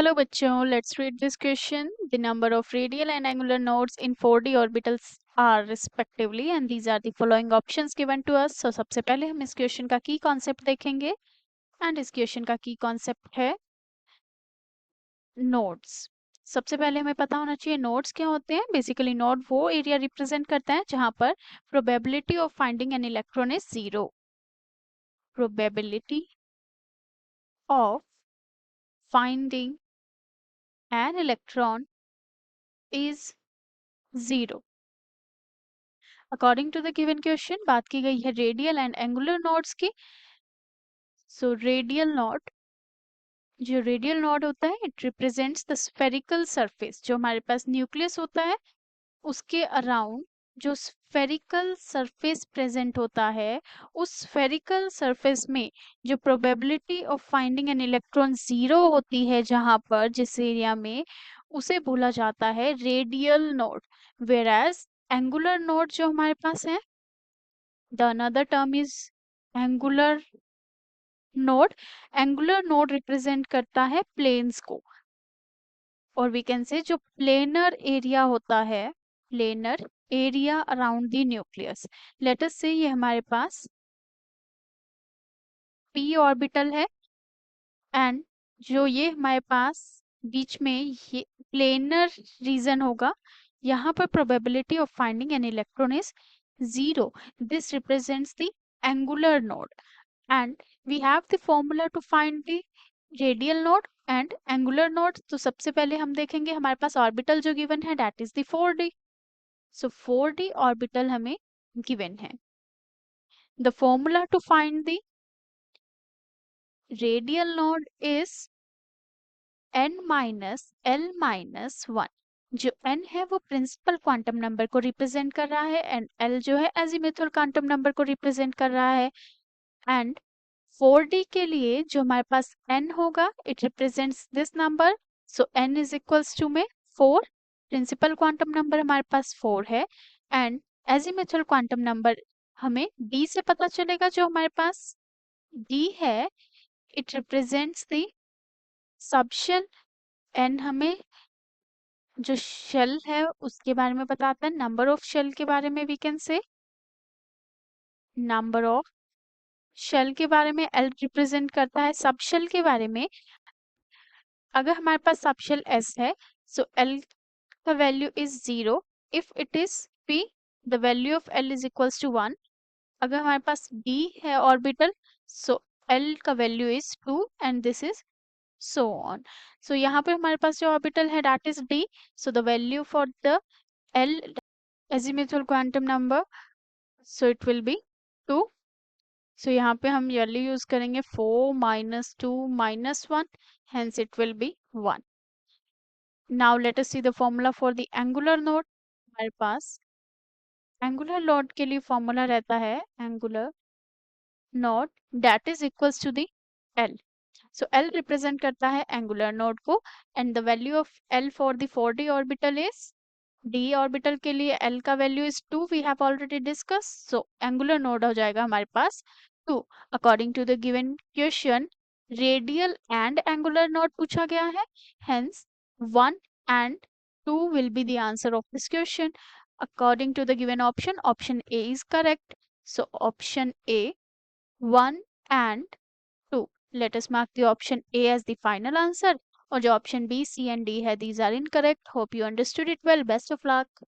Hello बच्चों, let's read this question. The number of radial and angular nodes in 4D orbitals are respectively and these are the following options given to us. So सबसे पहले हम इस question का की concept देखेंगे and इस question का की कॉन्सेप्ट है नोड्स। सबसे पहले हमें पता होना चाहिए नोड्स क्या होते हैं। बेसिकली नोड वो एरिया रिप्रेजेंट करता है जहां पर probability of finding an electron is 0। Probability of finding an electron is 0। According to the given question बात की गई है रेडियल एंड एंगुलर नोड्स की। सो रेडियल नोड, जो रेडियल नोड होता है it represents the spherical surface. जो हमारे पास न्यूक्लियस होता है उसके अराउंड जो स्फेरिकल सरफेस प्रेजेंट होता है, उस स्फेरिकल सरफेस में जो probability of finding an electron 0 होती है, जहां पर जिस एरिया में, उसे बोला जाता है radial node. Where as angular node जो हमारे पास है, the another term is angular node. Angular node represent करता है प्लेन्स को, और वी कैन से जो प्लेनर एरिया होता है, planar area around the nucleus. Let us से ये हमारे पास p ऑर्बिटल है एंड जो ये हमारे पास बीच में ये प्लेनर रीजन होगा, यहाँ पर probability of finding an electron is 0। This represents the angular node and we have the formula to find the radial node and angular node। तो सबसे पहले हम देखेंगे हमारे पास ऑर्बिटल जो गिवन है that is the 4d। So 4d orbital हमें गिवन है। The formula to find the radial node is n minus l minus 1। जो n है वो प्रिंसिपल क्वांटम नंबर को रिप्रेजेंट कर रहा है एंड l जो है एजीमुथल क्वांटम नंबर को रिप्रेजेंट कर रहा है। एंड 4d के लिए जो हमारे पास n होगा it represents this number. So n is equals to में 4। प्रिंसिपल क्वांटम नंबर हमारे पास 4 है एंड एजीमुथल क्वांटम नंबर हमें d से पता चलेगा। जो हमारे पास d है it represents the subshell. n हमें जो शेल है उसके बारे में बताता है। नंबर ऑफ शेल के बारे में we can say number of shell के बारे में L रिप्रेजेंट करता है सबशेल के बारे में। अगर हमारे पास सबशेल S है सो L का value is 0। If it is P the value of L is equals to 1। अगर हमारे पास D है ऑर्बिटल सो L का value is 2 and this is so on. So यहाँ पे हमारे पास जो ऑर्बिटल है that is D। So the value for the L azimuthal quantum number so it will be 2। So यहाँ पे हम yearly यूज करेंगे 4 minus 2 minus 1, hence it will be 1। now let us see the formula for the angular node। हमारे पास angular node के लिए formula रहता है angular node that is equals to the L। so L represent करता है angular node को and the value of L for the 4d orbital is d orbital के लिए L का value is 2 we have already discuss. So angular node हो जाएगा हमारे पास 2। According to the given question radial and angular node पूछा गया है, hence 1 and 2 will be the answer of this question। according to the given option, option A is correct। so option A 1 and 2। let us mark the option A as the final answer। और जो option B C and D है these are incorrect. Hope you understood it well. Best of luck.